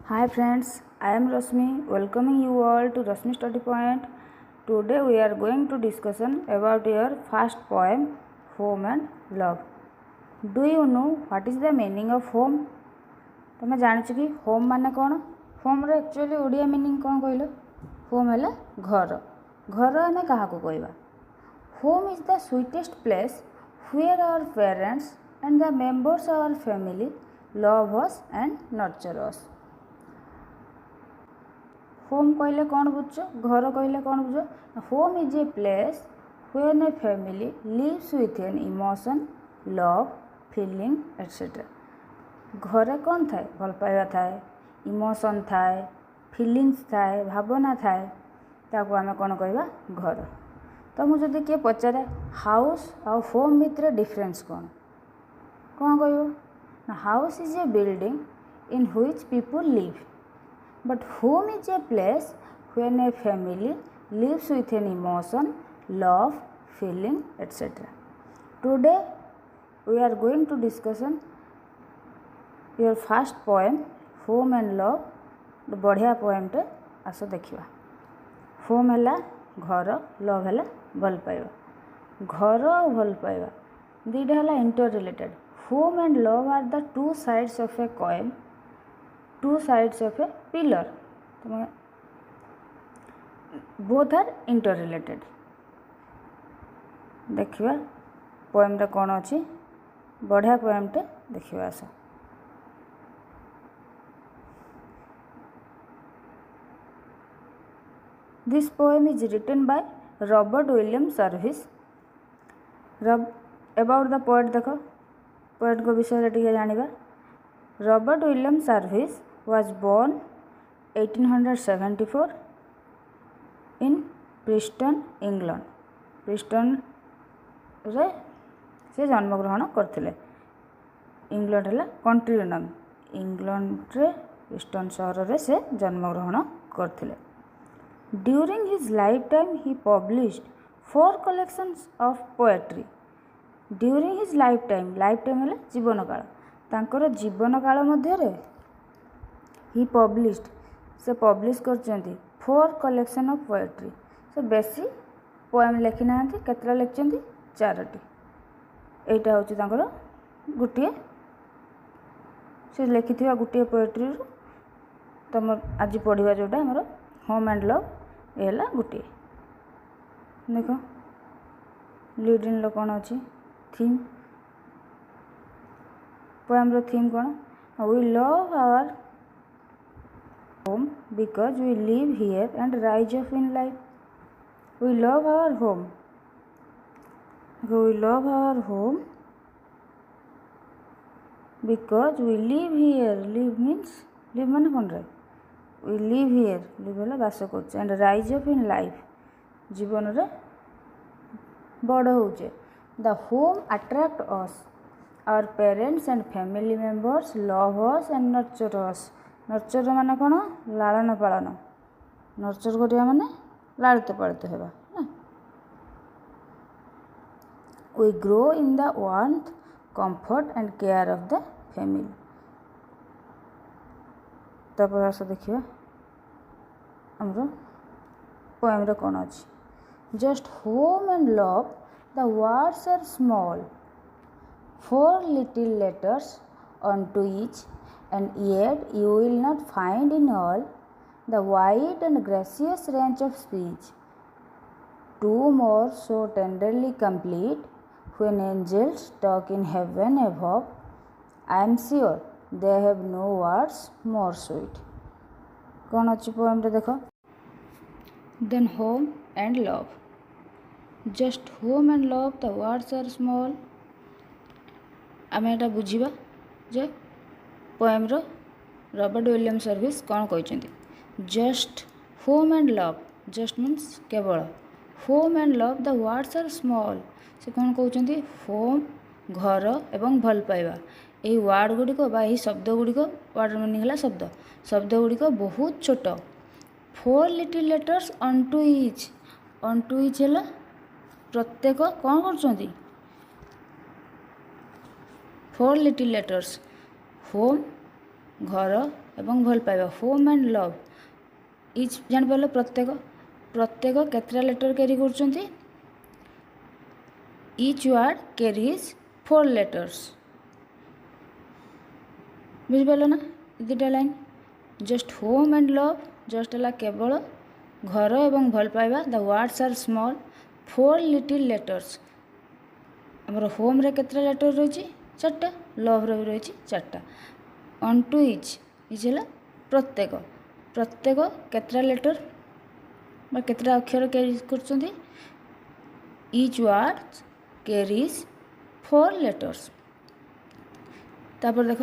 Hi friends, I am Rashmi welcoming you all to Rashmi Study Point. Today we are going to discussion about your first poem Home and Love. Do you know what is the meaning of home? तुम जान कि home माने कौन? Home रे actually Odia meaning कौन कहल? Home है घर. घर आम क्या कहवा? Home is the sweetest place where our parents and the members of our family love us and nurture us. Home कहले कौन बुझ? घर कहले कौन बुझ? Home is a place when a family lives with an emotion love feeling etcetera. घरे कौन थाए? भल पाइबा थाए, इमोशन थाए, फीलिंग्स थाए, भावना थाए, ताको आमे कौन कहबा? घर. तो मुझे जदि किए पचारे हाउस आ होम भितर डिफरेन्स कौन कौन कह? House is a building in which people live, but home is a place when a family lives with an emotion, love, feeling, etc. Today we are going to discussion your first poem Home and Love. बढ़िया poem टे आस देखा. Home है घर, love है भल पाइबा. घर और भल पाइबा दुईटा है inter related. Home and love are the two sides of a coin, two sides of a pillar. Both are interrelated. देखिए पोएम रे कौन अच्छी बढ़िया पोएम टे देखिए आस. This poem is written by Robert William Service. About the poet देखो, poet को विषय टे जानिबा. Robert William Service was born 1874 in Preston, England. प्रिस्टन रे से जन्मग्रहण करथिले. इंग्लैंड है कंट्री नाम. इंग्लैंड रे प्रिस्टन सहर रे से जन्मग्रहण करथिले. During his life time he published 4 collections of poetry. During his life time है जीवन काल. तांकर जीवन काल मध्य ही पब्लिश्ड से पब्लिश करचंती 4 कलेक्शन ऑफ पोएट्री. से बेसी पोएम लिखि ना केतरा लिखचंती 4टी. एटा होची तांकर गुटिए से लिखिथिबा गुटिए पोएट्री रू तुम आज पढ़िबा जोटा हमर होम एंड लव एला गुटिए. देखो लीड इन लो कोन अछि थीम. पोएम रो थीम कौन? We love our home because we live here and rise up in life. We love our home. We love our home because we live here. Live means live माने कौन रे? We live here. Live है बास कर and rise up in life जीवन रे बड़ होचे. The home attract us. Our parents and family members love us and nurture us. Nurture माने कौन? लालन पालन. नर्चर करिया माने लालित पालित हेबा. We grow in the warmth, comfort and care of the family. तापर आस देखिबा हमरो पोएम रे कौन अछि. Just home and love, the words are small, 4 little letters onto each, and yet you will not find in all the wide and gracious range of speech 2 more so tenderly complete. When angels talk in heaven above, I am sure they have no words more sweet. कौन अच्छी poem रे देखो. Then home and love. Just home and love, the words are small. आम एटा बुझा जे poem रो Robert William Service कौन कहते. Just home and love. Just means केवल. Home and love, the words are small. से कौन कहते होम घर एवं भल पाइबा. यही वार्ड गुड़िक यही शब्द गुड़िक वार्ड मीनिंग है शब्द. शब्द गुड़िक बहुत छोट. 4 little letters on to each. On to each है प्रत्येक कौन कर 4 little letters. Home घर एवं भल पाइबा होम एंड लव इच जान प्रत्येक प्रत्येक केतटा लेटर कैरी कर इच वर्ड कैरीज 4 लेटर्स बुझिपाल ना दुटा line just home and love just है केवल घर एवं भल पाइबा the words are small 4 little letters आमर होम रे केतटा लेटर रही 4टा लव रे भी रही 4टा ऑन टू इच है प्रत्येक प्रत्येक केतटा लेटर केतटा अक्षर कैरी कर इच वर्ड कैरीज 4 लेटर्स तापर देख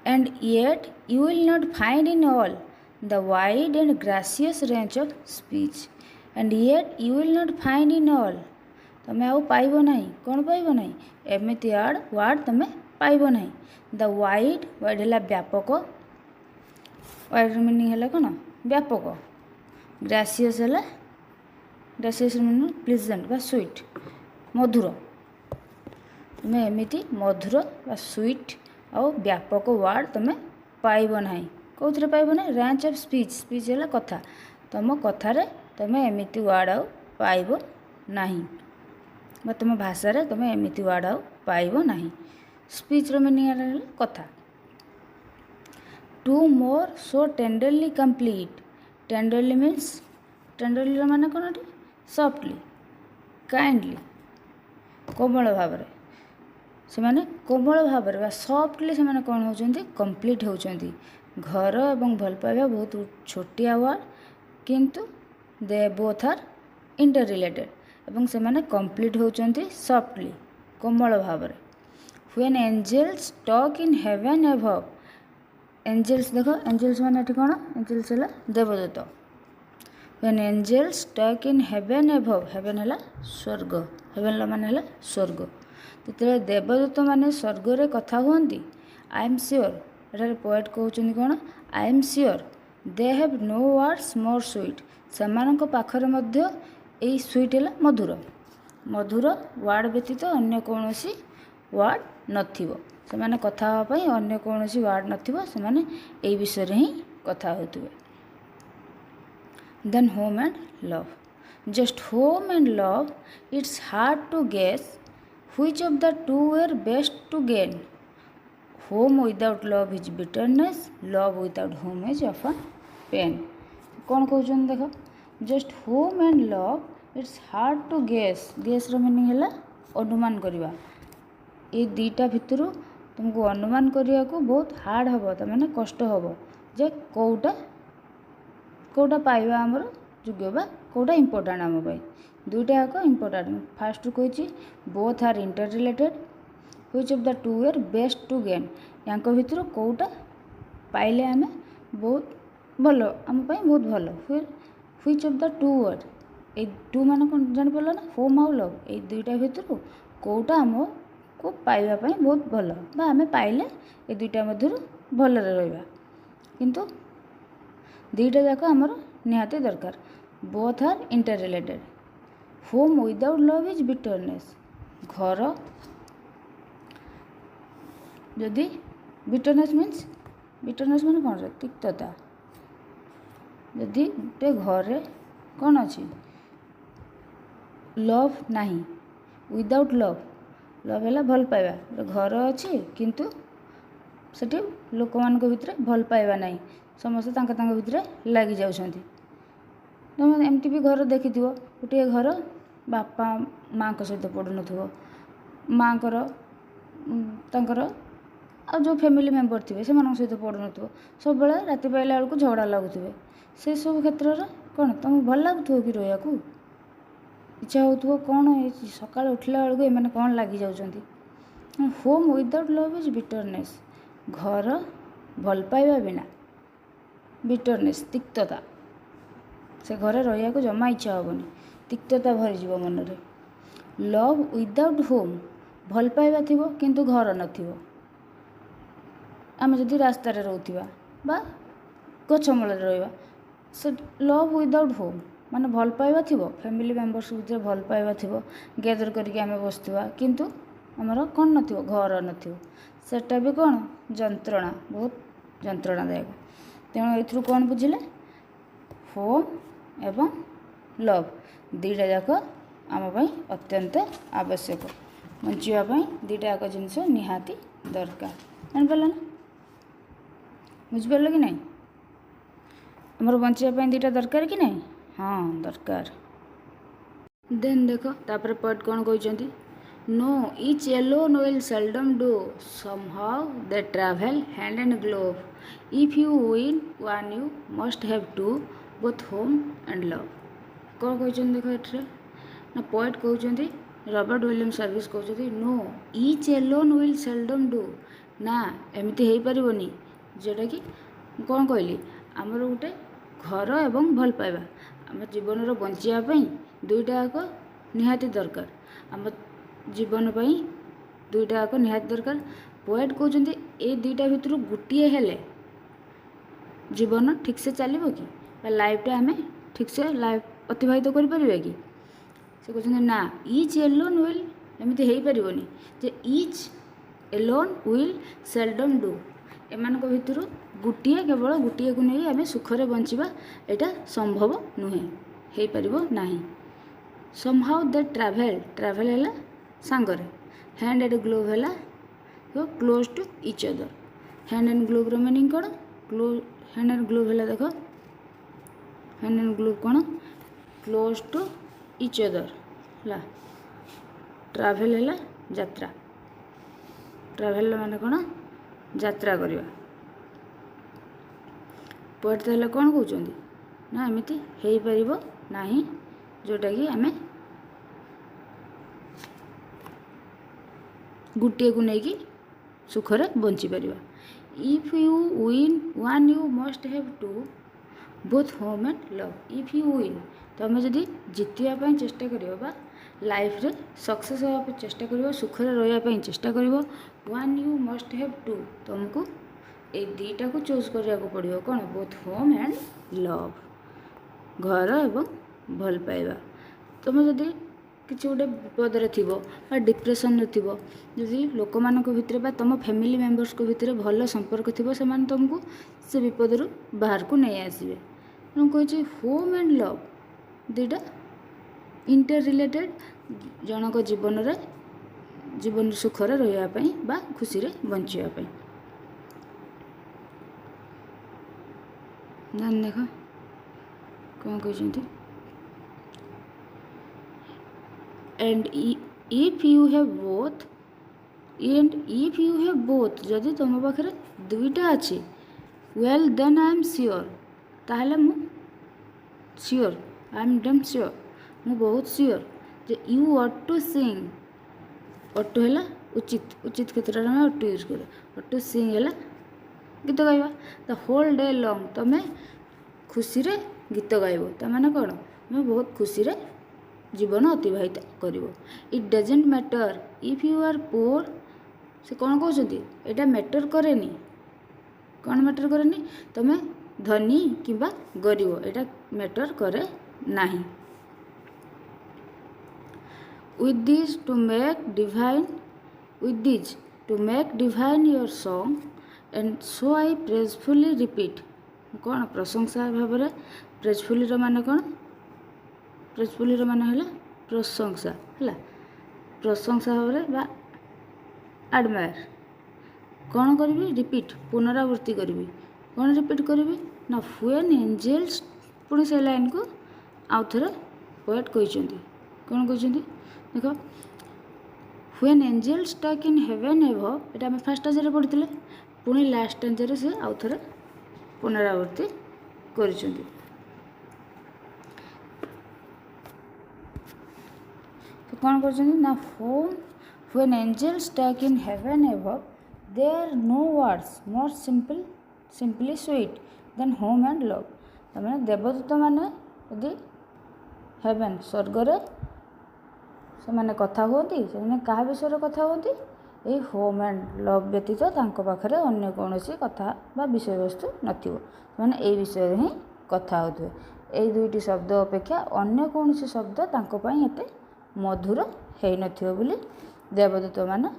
and yet you will not find in all the wide and gracious range of speech and yet you will not find in all तुम आउ पाइब ना कौन पाइब ना एमती वर्ड तुम पाइब ना द वाइड वाइड है व्यापक वाइड मीनिंग है कौन व्यापक ग्रासियस है ग्रासियस मीनिंग प्लीजेंट बा स्वीट मधुर तुम एमती मधुर बा स्वीट आउ व्यापक वर्ड तुम पाइब ना कौन पाइब ना रेंज ऑफ स्पीच स्पीच है कथा तुम कथार तुम एमती वर्ड आउ पाइब ना तुम भाषा तुम एमती वर्ड आउ पाइब ना स्पीच मीनिंग है कथा two more so tenderly complete tenderly means tenderly माने कौन सॉफ्टली काइंडली कोमल भाव से माने कोमल भाव सॉफ्टली से माने कौन होचंती कंप्लीट होचंती घर एवं भल पाइबा बहुत छोटिया वर्ड किंतु they both are inter related एवं से माने कंप्लीट होचंती सॉफ्टली कोमल भाव when angels talk in heaven above angels देख एंजल्स माने कौन एंजल्स है देवदूत when angels talk in heaven above heaven है स्वर्ग हेवन माने है स्वर्ग जिते देवदूत मैंने स्वर्ग रे कथा हुंती आई एम श्योर एठार पोएट कहते कौन I am sure they have no words more sweet से पाखरे मध्य यही स्वीट है मधुर मधुर वर्ड व्यतीत अन्य कौन वर्ड नथिबो से माने कथा होपाई अन्य कौन वर्ड नथिबो से माने एई विषय रे ही कथा होतुबे then home and love just home and love it's hard to guess which of the two were best to gain home without love is bitterness love without home is often pain कौन कहते देख just home and love it's hard to guess guess रो meaning है अनुमान करवा ये दीटा भितर तुमको अनुमान करने को बहुत हार्ड हम तमें कष्ट हम जे कौटा कौटा पाइबा आमर योग्य बा कौटा इम्पोर्टाट आम दुईटा जाक इम्पोर्टाट फास्ट कही both are inter related which of the two are best to gain या भितर कौटा पाइले आम बहुत भल आम बहुत भल which of the two word a to मान कौन जापार ना होम आउ लव ये दुईटा भितर कौटा आम को पाइबापी बहुत भल बा आम पाइले ये दुईटा मध्य भल रहा किंतु दुईटा जाक आमर निहाती दरकार both are inter related home without love is bitterness घर जदि बिटरनेस मीन्स कौन तिक्तता जदि गोटे घरे कौन अच्छी लव नहीं विदाउट लव लव है भल पाइबा घर अच्छी किंतु सेठी लोक मान भितर भल पाइबा नहीं समस्त भितर लगी जाउछंती तुम एमती भी घर देखि गोटे घर बापा माँ सहित पढ़ु न माँ आ जो फैमिली मेम्बर थे से सहित पढ़ु न सब राति पाइला बेलू झगड़ा लगुवे से सब क्षेत्र में कौन तुम भल लगुव कि रहा इच्छा हो कौन सका उठला बेलू एम कौन लगी जाऊँगी home without love is bitterness घर भल पाइबा बिना बिटरनेस तिक्तता से घरे रहा को जमा इच्छा हेनी तिक्तता भरीज मन में लव विदाउट होम भल पाइबा थी किंतु घर नथिबो आम जदि रास्तार रोवा बा गछ मूल रहा से लव विदाउट होम माने भल पाइबा थी फैमिली मेम्बर्स भीतर भल पाइबा थी गैदर करके आम बसवा किंतु आमर कौन नथिबो घर नथिबो सेटा भी कौन जंत्रणा बहुत जंत्रणादायक तेणु एथुरु कौन बुझिले होम एवं लव दुईटा जाक आम अत्यंत आवश्यक बचापी दुईटा जाक जिनस निहाती दरकार जापार ना बुझिपार कि नहीं आमर बचापी दुईटा दरकार कि नहीं हाँ दरकार देन देख तापर पोएट कौन कहते no each alone will seldom do somehow they travel hand and glove if you win one you must have two both home and love कौन कहते देख ये ना पोएट कहते रॉबर्ट विलियम सर्विस कहते no each alone will seldom do ना एमती हो पारनी जोटा कि कौन कहली आमर गोटे घर एवं भल पाइबा आम जीवन बचापी दुईटा जाक निहाती दरकार आम जीवन दुईटा जाक निहाती दरकार पोएट कहते ये दुईटा भितर गोटे हेले जीवन ठीक से चलो कि लाइफटा आम ठीक से लाइफ अतिबाहित कर कि से कहते ना इच एलोन विल एमती हो पारनी जे each alone will seldom do एमान भितर गोटे केवल गोटे को नहीं आम सुखरे बंचिबा एटा संभव नुहे हो पार ना समहाउ दे ट्रैवल है सांगरे हैंड एंड ग्लोव है close to each other hand and glove meaning कौन हैंड एंड ग्लोव है देख हैंड एंड ग्लोव कौन क्लोज टू इच अदर है ट्रैवल है यात्रा ट्रैवल माने कौन यात्रा करवा पोएट तो कौन कहते ना एमती हो पार ना जोटा कि आम गोटे को लेकिन सुखरे बंची पार if you win one you must have two both home and love if you win तुम जदि जितवाई चेष्टा कर लाइफ रे सक्सेस होगा चेष्टा कर सुखरे रही चेष्टा कर one you must have two तुमको ये दुईटा को चूज करने को पड़ो कौन बोथ होम एंड लव घर एवं भल पाइबा तुम जदि किसी गोटे विपदे थी डिप्रेशन जदि लोक मान भितर तुम फैमिली मेम्बर्स को भितर भल संपर्क थी से तुमको से विपद बाहर को नहीं आसवे तेणु कही होम एंड लव दुईटा इंटर रिलेटेड जनक जीवन सुखरे रही बा खुशी बचापी देख कौन कहते and if you have both जदि तुम पाखे दुईटा अच्छी well then I am sure ताहले मु sure I am damn sure मु बहुत श्योर जे you ought to sing ought to है उचित उचित क्षेत्र में ऑट टू यूज कर ऑट टू सिंग है गीत गाइबा द होल डे लॉन्ग तुम खुशी रे गीत गाइब तमाने कौन तुम बहुत खुशी रे जीवन अतिबाहित कर it doesn't matter if you are poor से कौन कहते यहाँ मैटर करेनी कौन मैटर करेनी तुम धनी किंबा गरीब यहाँ मैटर करे नहीं with these to make divine your song and so I praisefully repeat कौन प्रशंसा भाव में प्रेजफुली माने कौन प्रेजफुली माने है प्रशंसा है प्रशंसा भाव में एडमायर कौन करी रिपीट पुनरावृत्ति करी कौन रिपीट करी ना व्हेन एंजेल्स पुणी से लाइन को आउ थे पोएट कहते कौन कहते देख when angels talk in heaven above ये आम फास्ट स्टेज पढ़ी पुणी लास्ट स्टेज से आउ थे पुनरावृत्ति कर कौन कर ना home when angels talk in heaven above there no words more simply sweet than home and love तमें देवदूत मैंने यदि हेवन स्वर्गर से मैंने कथा हुई से क्या विषय कथा हुई ये होम एंड लव व्यतीत पाखे अन्य कौन कथा बा विषय वस्तु नथिबो ये विषय ही कथा होते ये दुईटी शब्द अपेक्षा अन्य कौन शब्द एते मधुर हो नथिबो बोली देवदूत मैंने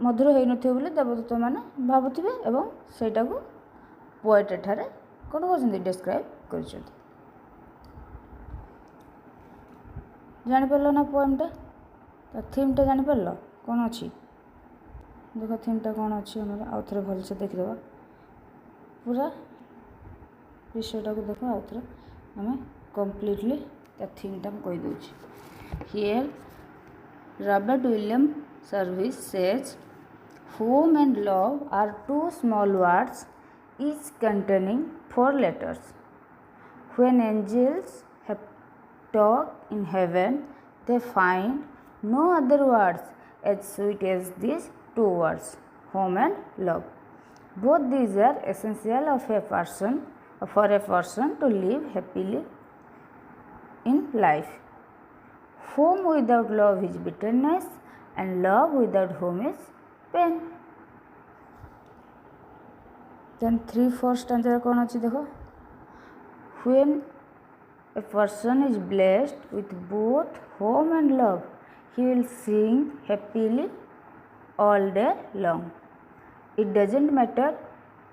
मधुर हो नथिबे बोली देवदूत मैंने भावुथिबे एवं सेटाकू पोएट एठारे कौन कहते डिस्क्राइब कर जापर ना पोएमटा तो थीमटा जापर कौन अच्छी देख थीमटा कौन अच्छी आउ थे भलसे देखिदेवा पूरा विषयटा को देख आउ थे आम कम्प्लीटली थीमटा कहीदे here Robert William Service says home and love are two small words each containing 4 letters. When angels have talked in heaven, they find no other words as sweet as these two words, home and love. Both these are essential for a person to live happily in life. Home without love is bitterness, and love without home is pain. Then 3-4 stanza कौन अच्छी देखो when a person is blessed with both home and love, he will sing happily all day long. It doesn't matter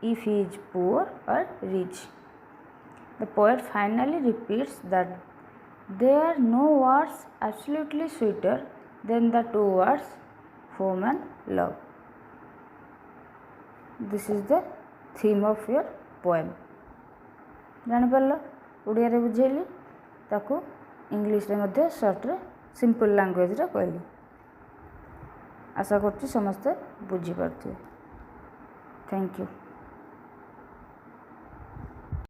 if he is poor or rich. The poet finally repeats that there are no words absolutely sweeter than the two words home and love. This is the theme of your poem. जापर Odia रे बुझेली ताकू English रे मध्य short रे simple language रे कहली आशा करछि समस्ते बुझी पारथिबे thank you.